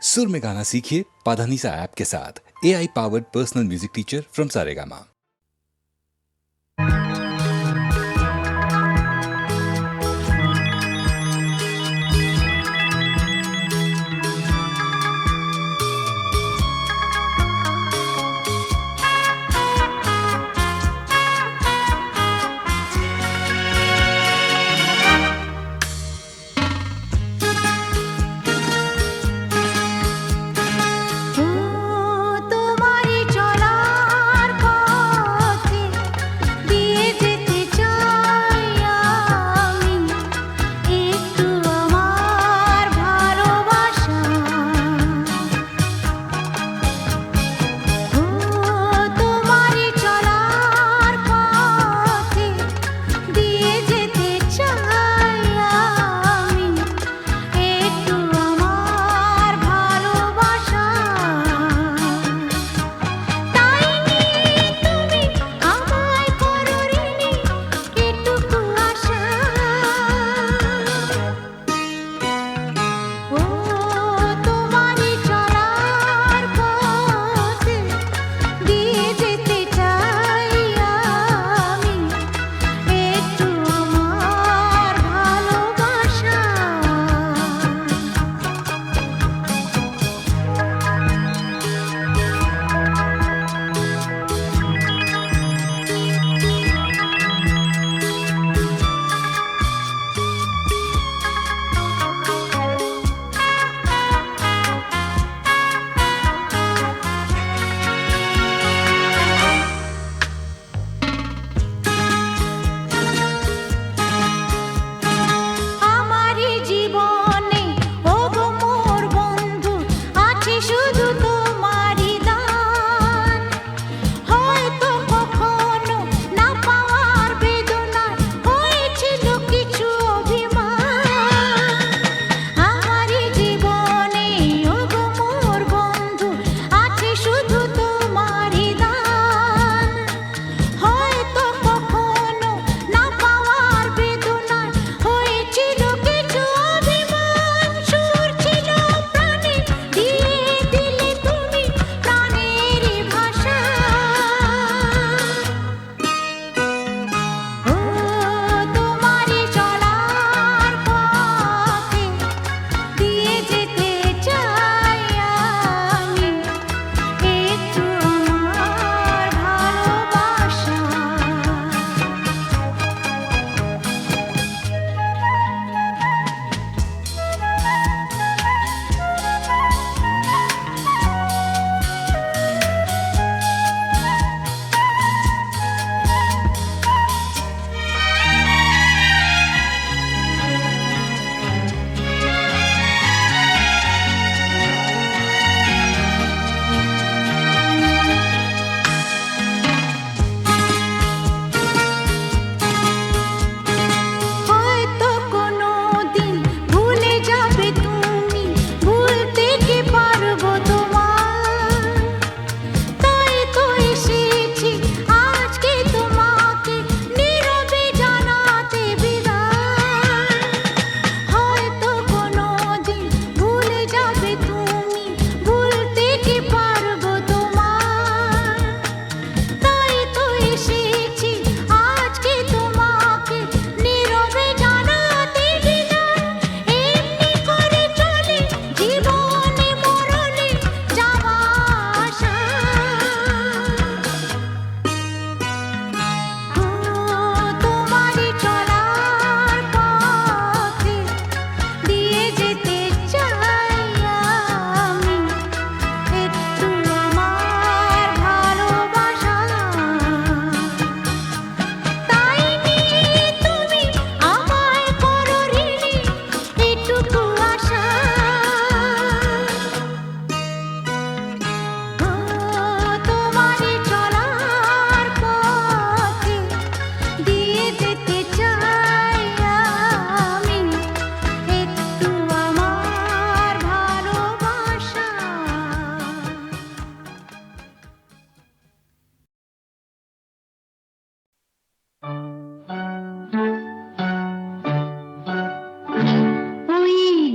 सुर में गाना सीखिए पाधानीसा ऐप के साथ। AI powered personal music teacher from Saregama.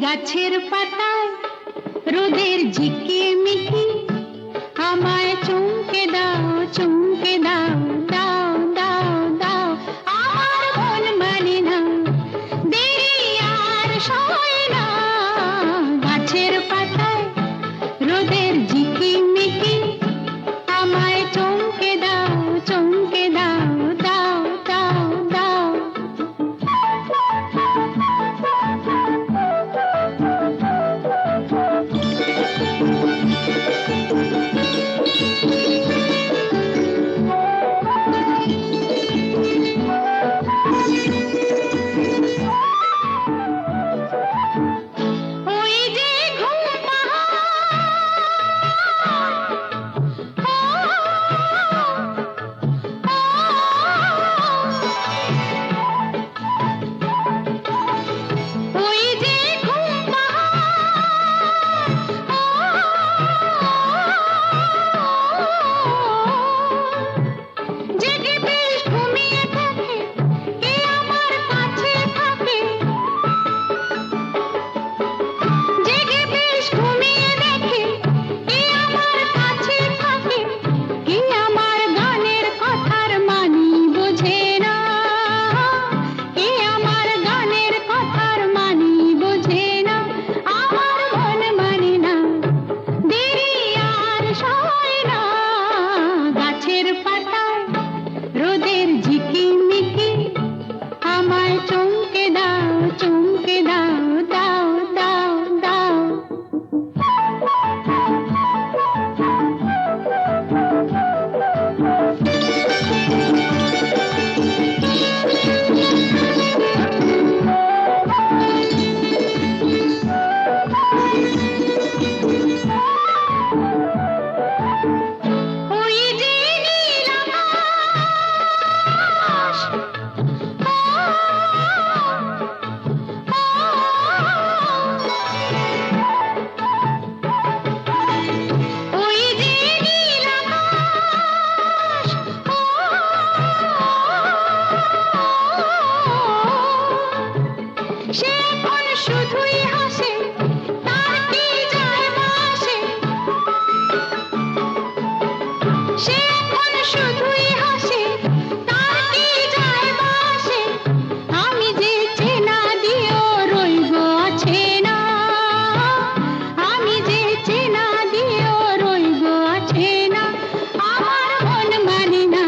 গাছের পাতায় রোদের ঝিকিমিকি আমায় চমকে দাও, চমকে দাও, দাও দাও দাও। আমার মন মানে না, দেরি আর সয় না। গাছের পাতায় রোদের ঝিকিমিকি আমায় চমকে দাও, চমকে দাও, দাও দাও দাও। ওই যে ঘুম ওই যে ঘুম জেগে বেশ ঘুমিয়ে থাকে, কে আমার কাছে থাকে। জেগে বেশ ঘুমিয়ে দেখে, কে আমার কাছে থাকে। কে আমার গানের কথার মানি বোঝে না, কে আমার গানের কথার মানি বোঝে না। আমার মন মানে না, দেরি আর সয় না। গাছের পাতায় রোদের ঝিকিমিকি আমায় চমকে দাও, চমকে দাও, দাও দাও দাও। ওই যে নীল আকাশ, ওই যে নীল আকাশ, সে এখন শুধুই হাসে, তার কি যায় আসে। সে এখন শুধুই হাসে, তার কি যায় আসে। আমি যে চেনা দিয়েও রইব আছে না, আমি যে চেনা দিয়েও রইব আছে না। আমার মন মানে না,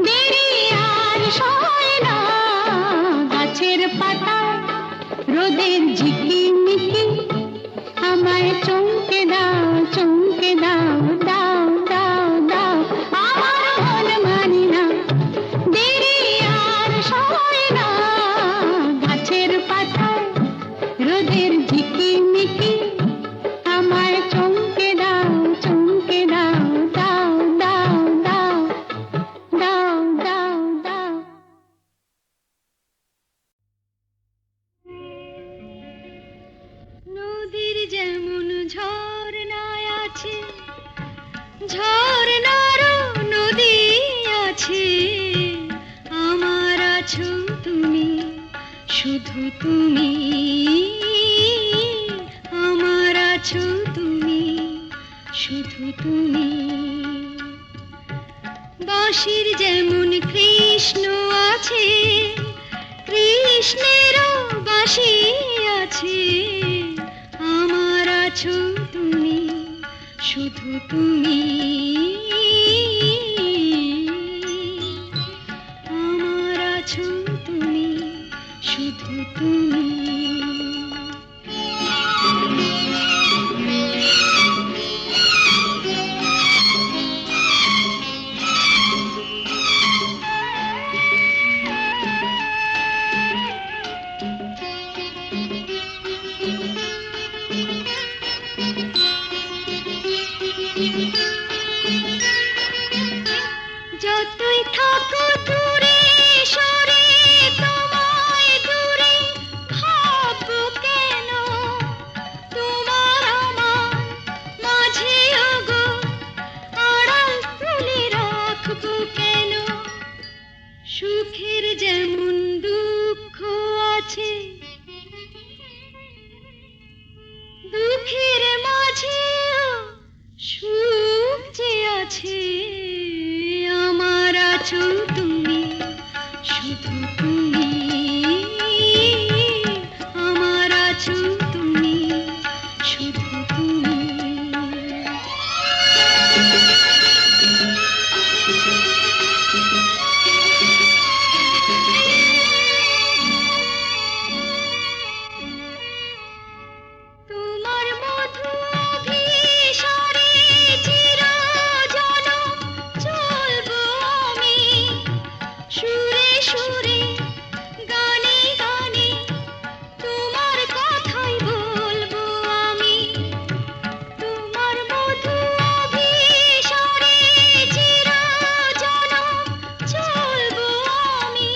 দেরি আর সয় না। গাছের পাতায় রোদের ঝিকিমিকি আমায় চমকে দাও, চমকে দাও, দাও দাও দাও। আমার মন মানে না, দেরি আর সয় না। গাছের পাতায় রোদের ঝিকিমিকি আমায় চমকে দাও, চমকে দাও, দাও দাও দাও, দাও দাও দাও। নদীর যেমন ঝর্ণায় আছে, ঝর্ণারও নদী আছে। আমার আছো তুমি, শুধু তুমি। আমার আছো তুমি, শুধু তুমি। বাঁশির যেমন কৃষ্ণ আছে, কৃষ্ণেরও বাঁশি আছে। আমার আছো তুমি, শুধু তুমি। আমার আছো তুমি, শুধু তুমি। আছো তুমি, শুধু তুমি আমার আছো তুমি, শুধু তুমি। তোমার মধু অভিসারে চিরজনম চলবো আমি, সুরে সুরে গানে গানে তোমার কথাই বলবো আমি। তোমার মধু অভিসারে চিরজনম চলবো আমি,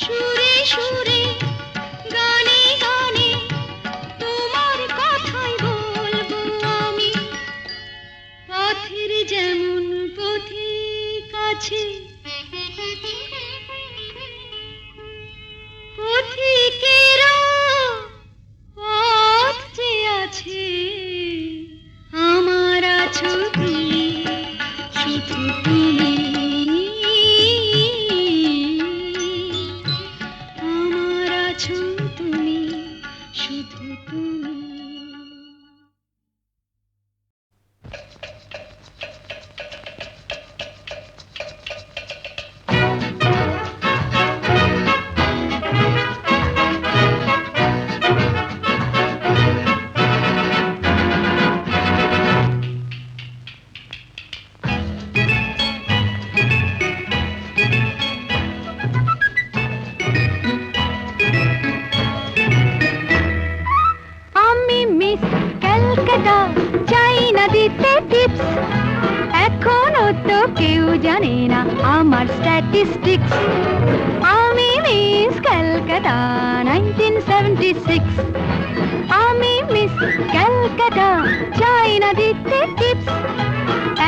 সুরে সুরে গানে গানে তোমার কথাই বলবো আমি। পথের যেমন পথিক আছে, পথিকেরও পথ যে আছে, আমার আছো তুমি, শুধু তুমি আমার আছো তুমি, শুধু তুমি। আমি মিস ক্যালকাটা, চাই না দিতে টিপস, এখনো তো কেউ জানে না আমার স্ট্যাটিস্টিক্স। আমি মিস ক্যালকাটা 1976, আমি মিস ক্যালকাটা, চাই না দিতে টিপস,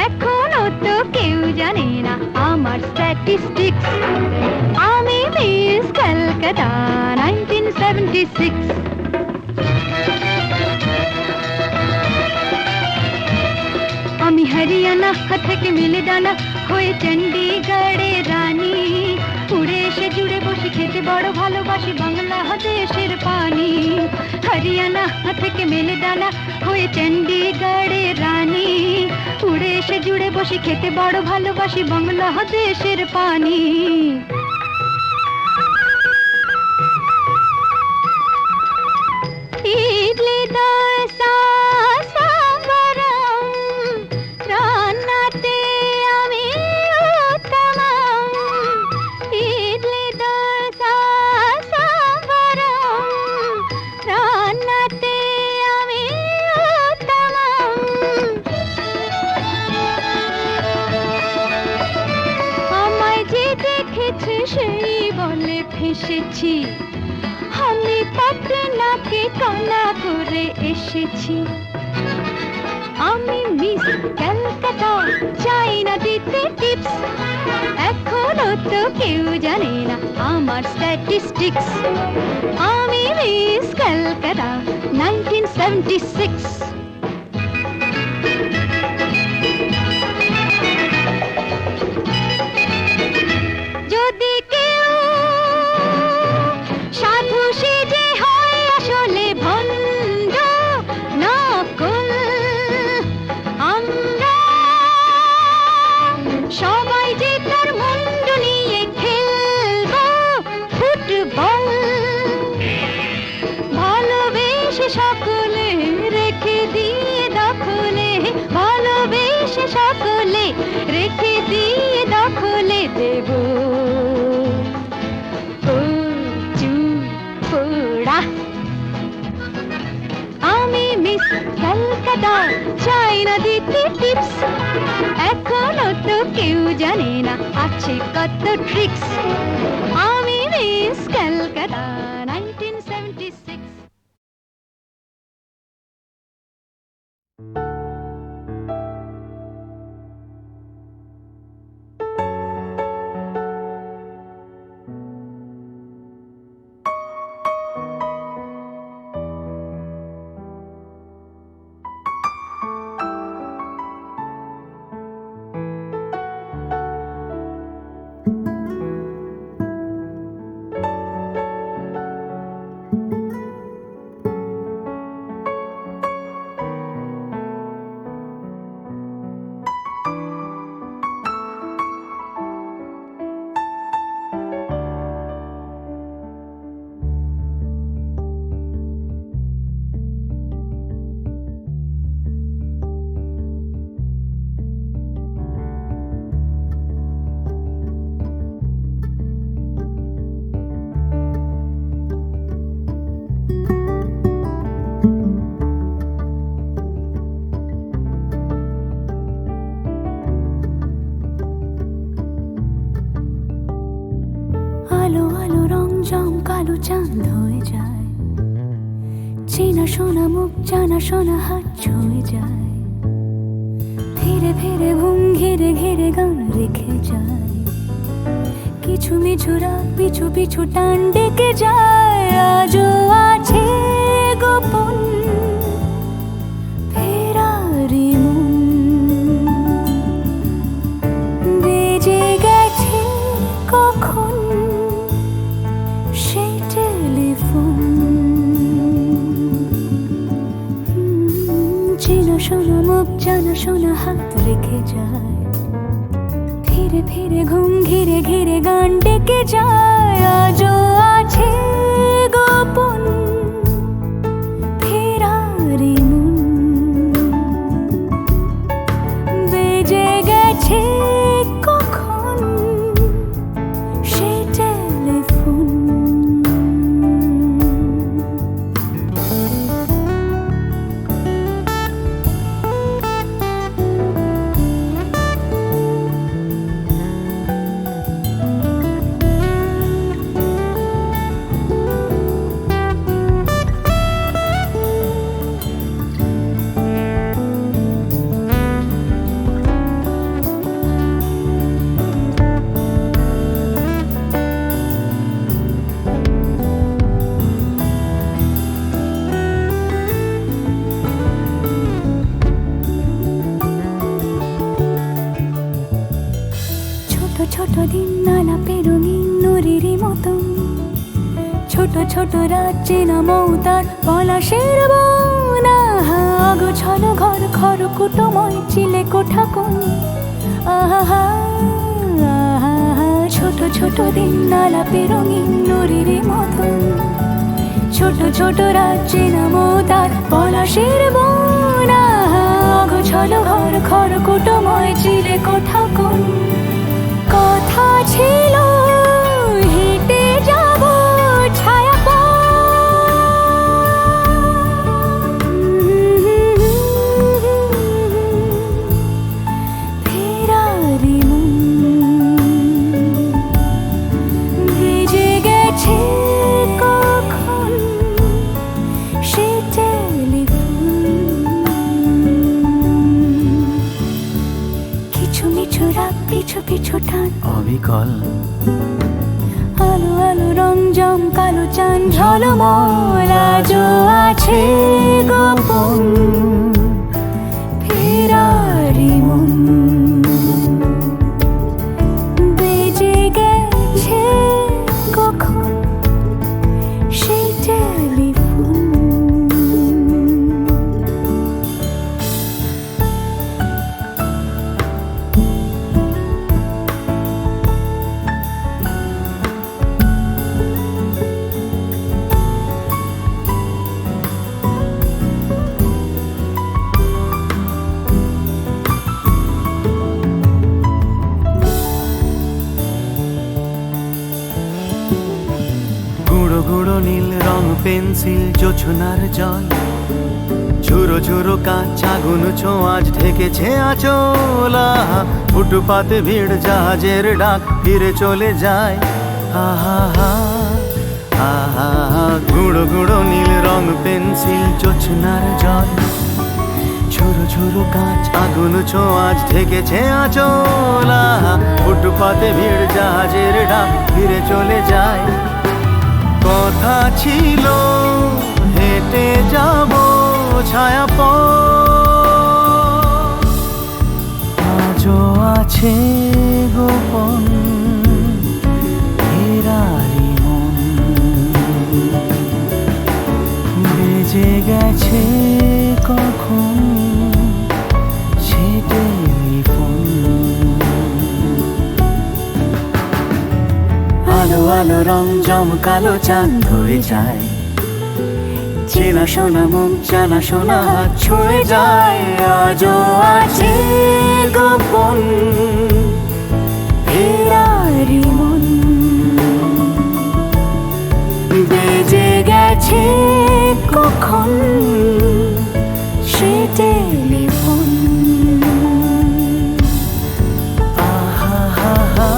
এখনো তো কেউ জানে না আমার স্ট্যাটিস্টিক্স। আমি মিস ক্যালকাটা 1976। আমি হরিয়ানা থেকে মিলে ডানা হয়ে চণ্ডীগড়ে রানী, উড়ে এসে জুড়ে বসে খেতে বড় ভালোবাসি বাংলাদেশের পানি। হরিয়ানা থেকে মেলে ডানা হয়ে চণ্ডীগড়ে রানী, উড়ে এসে জুড়ে বসে খেতে বড় ভালোবাসি বাংলাদেশের পানি। ইডলি দোসা সাম্বারম, রান্নাতে আমি উত্তমম। ইডলি দোসা সাম্বারম, রান্নাতে আমি উত্তমম। আমায় যে দেখেছে সেই বলে ফেসেছি, আমি পাটনাকে কানা করে এসেছি। আমি মিস ক্যালকাটা, চাই না দিতে টিপস, এখনো তো কেউ জানে না আমার স্ট্যাটিস্টিক্স। আমি মিস ক্যালকাটা 1976। যদি কেউ সাধু সেজে হয় আসলে ভণ্ড নকল, আমরা সবাই যে তার মুন্ড নিয়ে খেলবো ফুটবল। ভালোবেসে সকলে রেখে দিয়ে দখলে, ভালোবেসে সকলে রেখে দিয়ে দখলে দেব পোড়া। আমি মিস ক্যালকাটা, চাই না দিতে টিপস, এখনো তো কেউ জানে না আছে কত ট্রিক্স। আমি মিস ক্যালকাটা 1976। কালো চাঁদ হয়ে যায়, চেনা শোনা মুখ জানা শোনা হাত ছুঁয়ে যায়, ধীরে ধীরে ঘুম ঘিরে ঘিরে গান রেখে যায়, কিছু মিছু রাত পিছু পিছু টান ডেকে যায়। আজও আছে গোপন ফেরারি মন, বেজে গেছে কখন সেই টেলিফোন। চেনা শোনা মুখ জানা শোনা হাত রেখে যায়, ধীরে ধীরে ঘুম ঘিরে ঘিরে গান ডেকে যায়। আজও আছে গোপন ফেরারি মন, বেজে গেছে কখন সেই টেলিফোন। ছোট দিন আলাপের রঙিন নুরির মতন, ছোট ছোট রাত চেনা মৌতার পলাশের বন। অগোছালো ঘর খড়কুটোময় চিলে কোঠা কোন, আহা আহা। ছোট ছোট দিন আলাপের রঙিন নুরির মতন, ছোট ছোট রাত চেনা মৌতার পলাশের বন। অগোছালো ঘর খড়কুটোময় চিলে কোঠা কোন। কথা ছিল হেঁটে যাব ছায়া ফেরারি মন, ভেজে গেছে কখন সে টেলিফোন। কিছু মিছু রাত পিছু পিছু টান অবিকল, আলো আলো রং জম কালো চান ঝলমল। আজও আছে গোপন ফেরারি মন, বেজে গেছে কখন সেই টেলিফোন। গুঁড়ো গুঁড়ো নীল রং পেন্সিল জোছনার জল, ঝুরো ঝুরো কাঁচ আগুন ছোঁয়াজ ঢেকেছে আঁচল। ফুটপাতে ভিড় জাহাজের ডাক ফিরে চলে যায়, আহা হা আহা। গুঁড়ো গুঁড়ো নীল রং পেন্সিল জোছনার জল, ঝুরো ঝুরো কাঁচ আগুন ছোঁয়াজ ঢেকেছে আঁচল। ফুটপাতে ভিড় জাহাজের ডাক ফিরে চলে যায়। কথা ছিল হেঁটে যাব ছায়া আজও আছে গোপন ফেরারি মন, বেজে গেছে কখন সে টেলিফোন। আলো আলো রং জমকালো চাঁদ হয়ে যায়, চেনা শোনা মুখ জানা শোনা হাত ছুঁয়ে যায়। আজও আছে গোপন ফেরারি মন, বেজে গেছে কখন সে টেলিফোন। আহা হা হা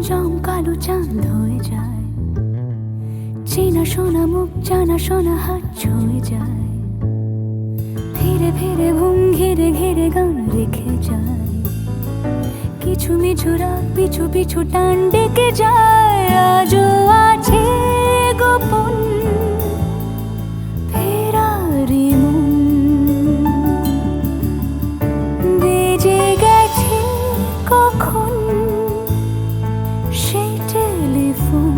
জম কালো চাঁদ হয়ে যায়, চেনা শোনা মুখ জানা শোনা হাত ছুঁয়ে যায়, ধীরে ধীরে ঘুম ঘিরে ঘিরে গান রেখে যায়, কিছু মিছু রাত পিছু পিছু টান ডেকে যায়। আজও আছে গোপন ফেরারি মন, বেজে গেছে কখন সেই টেলিফোন।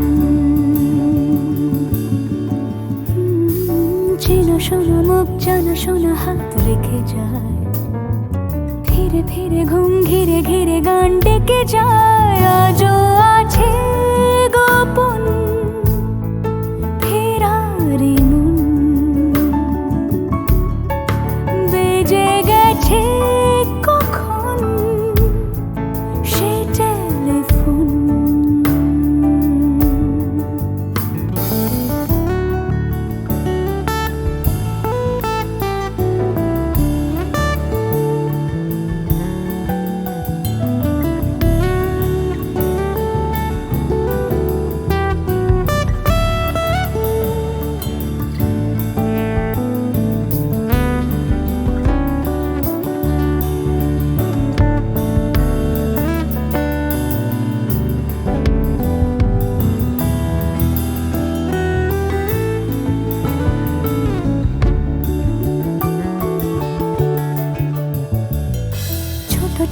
চেনা শোনা মুখ জানা শোনা হাত রেখে যায়, ধীরে ধীরে ঘুম ঘিরে ঘিরে গান ডেকে যায়। আজও আছে গোপন ফেরারি মন, বেজে গেছে কখন সেই টেলিফোন।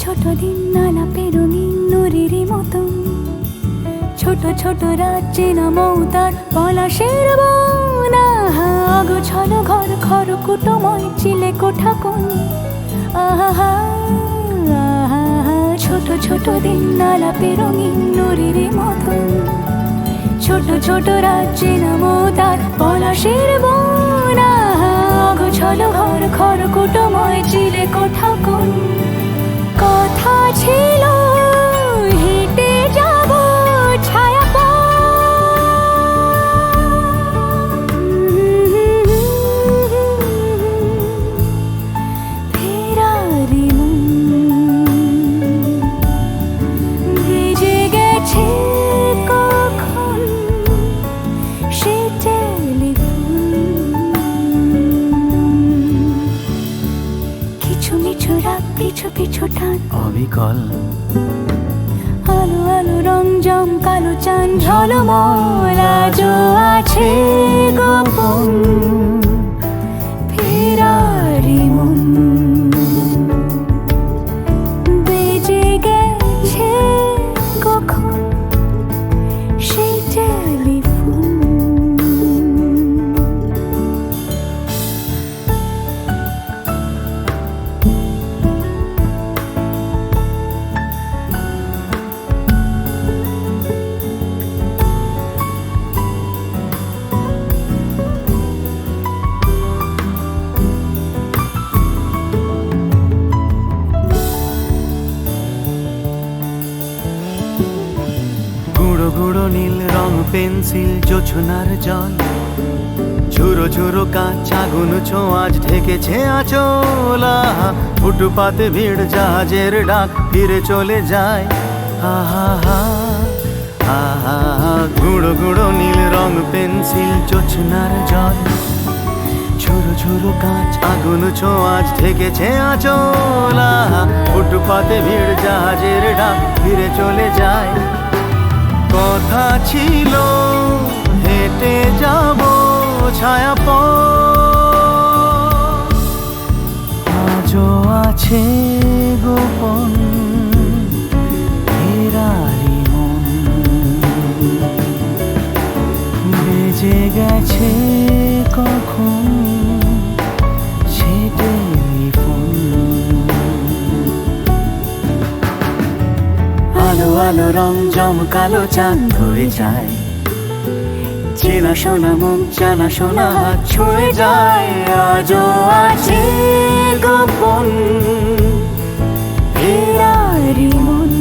ছোট দিন নানা পেরঙিন নুরির মতন, ছোট ছোট রাজ্যে নামও তার পলাশের বন। অগোছালো ঘর খর কুটময় চিলে কোঠা কোন, আহা আহা। ছোট ছোট দিন নানা পেরঙিন নুরির মতন, ছোট ছোট রাজ্যে নামও তার পলাশের বন। অগোছালো ঘর খর কুটময় চিলে কোঠা কোন, কথা ছিল হেঁটে যাব ছায়া ফেরারি মন, ভেজে গেছে কখন সে টেলিফোন। কিছু মিছু রাত পিছু পিছু টান অবিকল, আলো আলো রং জম কালো চাঁদ ঝলমল। আজও আছে গোপন ফেরারি মন, বেজে গেছে কখন সেই টেলিফোন। গুঁড়ো গুঁড়ো নীল রং পেন্সিল জোছনার জল, ঝুরো ঝুরো কাঁচ আগুন ছোঁয়াজ ঢেকেছে আঁচলা। ফুটপাতে ভিড় জাহাজের ডাক ফিরে চলে যায়, আহা আহা। গুঁড়ো গুঁড়ো নীল রং পেন্সিল জোছনার জল, ঝুরো ঝুরো কাঁচ আগুন ছোঁয়াজ ঢেকেছে আঁচলা। ফুটপাতে ভিড় জাহাজের ডাক ফিরে চলে যায়, কথা ছিল হেঁটে যাব ছায়া আজও আছে গোপন ফেরারি মন, বেজে গেছে কখন সে টেলিফোন। আলো আলো রং জম কালো চাঁদ হয়ে যায়, চেনা শোনা মুখ জানা শোনা হাত ছুঁয়ে যায়। আজও আছে গোপন ফেরারি মন,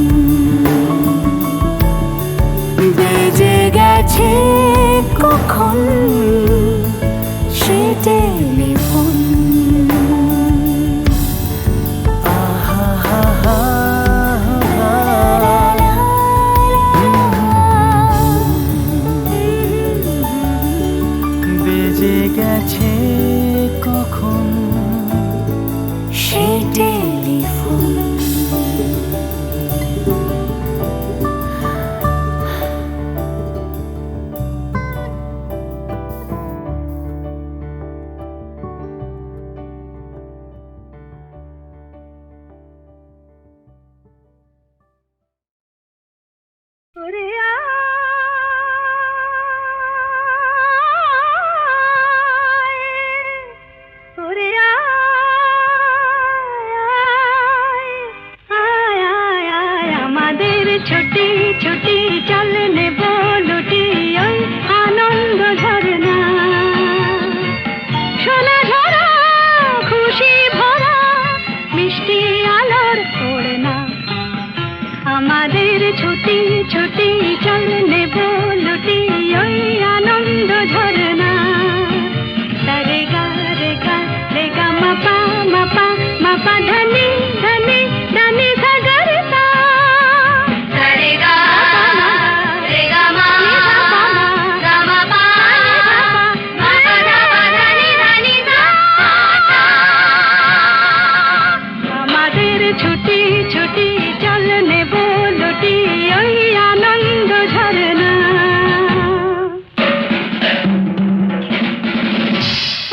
বেজে গেছে কখন সে টেলিফোন। আহা ছুটি ছুটি চল নেব লুটি ওই আনন্দ ঝরনা সোনা ঝরা খুশি ভরা মিষ্টি আলোর ওড়না আমাদের ছুটি ছুটি চল নেব লুটি ওই আনন্দ ঝরনা রে গা রে গা রে গা মাপা মাপা মাপা ধনি ধনি ধনি সাগর সা রে গা রে গা মা গা মা পা মা পা ধনি ধনি সা আমাদের ছুটি ছুটি চল নেব লুটি ওই আনন্দ ঝরনা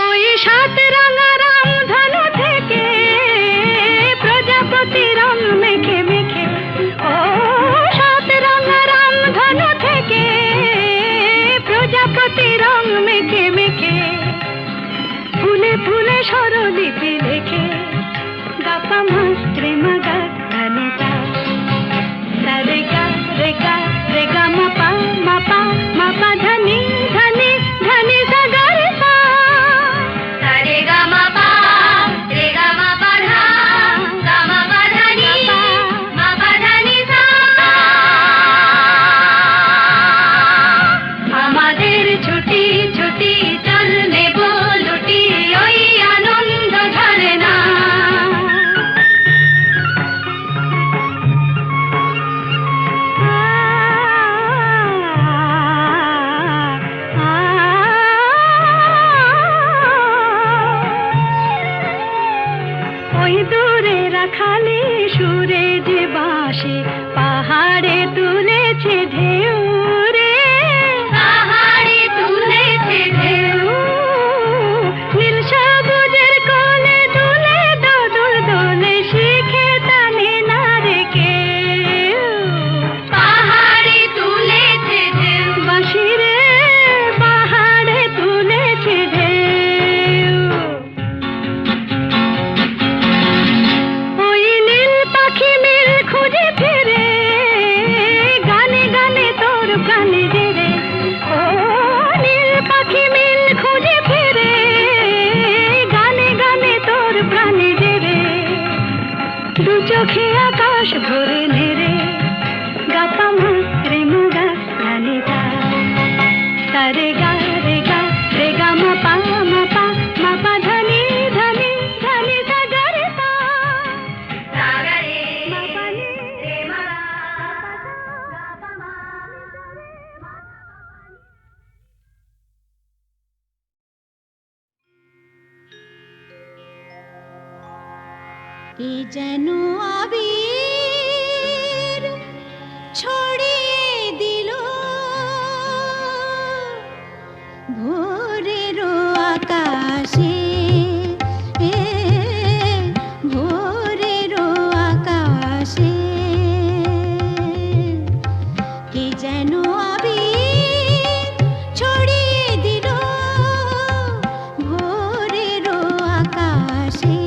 ওই সাত রাঙা রামধনু থেকে প্রজাপতি রং মেখে মেখে ও সাত রাঙা রামধনু থেকে প্রজাপতি রং মেখে মেখে ফুলে ফুলে স্বরলিপি লেখে গাপা মাস্ত্রে মাগা ধনিতা রে গা রে গা রে গা মাপা মাপা মাপা ধনি ধনি ধনি সাগর সা রে গা মাপা রে গা মাপা ধা গা মাপা ধনি মাপা ধনি সা আমাদের ছুটি ছুটি চল নেব লুটি ওই আনন্দ ঝরনা ওই দূরে রাখালি সুরে যে বাঁশি পাহাড়ে তুলেছে ঢেউ রে পাহাড়ে তুলেছে ঢেউ নীল সবুজের কোলে দুলে দোদুল দোলে শিখে টানে না রে কেউ পাহাড়ে তুলেছে ঢেউ বাঁশি রে পাহাড়ে তুলেছে ঢেউ ওই নীল পাখি মিল খুঁজে ফিরে গানে গানে তোর প্রাণে জেরে ও নীল পাখি মিল খুঁজে ফিরে গানে গানে তোর প্রাণে জেরে দু চোখে আকাশ ভরে নেরে গাপা মাত্রে মুগা ধনিতা রে গা রে গা রে গা মাপা মাপা মাপা ধনি ধনি ধনি সাগর সা সাগরে মাপা নি রে মা গাপা মা কে যেন আবির ছড়িয়ে দিল ভোরের আকাশে ভোরের আকাশে কে যেন আবির ছড়িয়ে দিল ভোরের আকাশে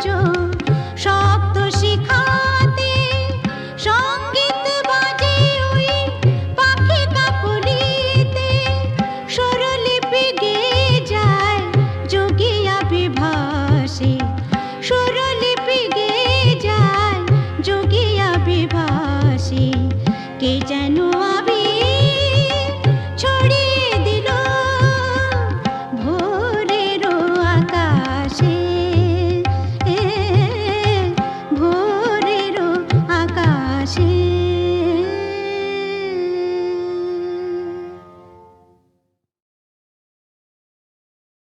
শব্দ শিখাতে সঙ্গীত বাজে ওই পাখি কাপুলিতে স্বরলিপি গেয়ে যায় যোগিয়া বিভাসে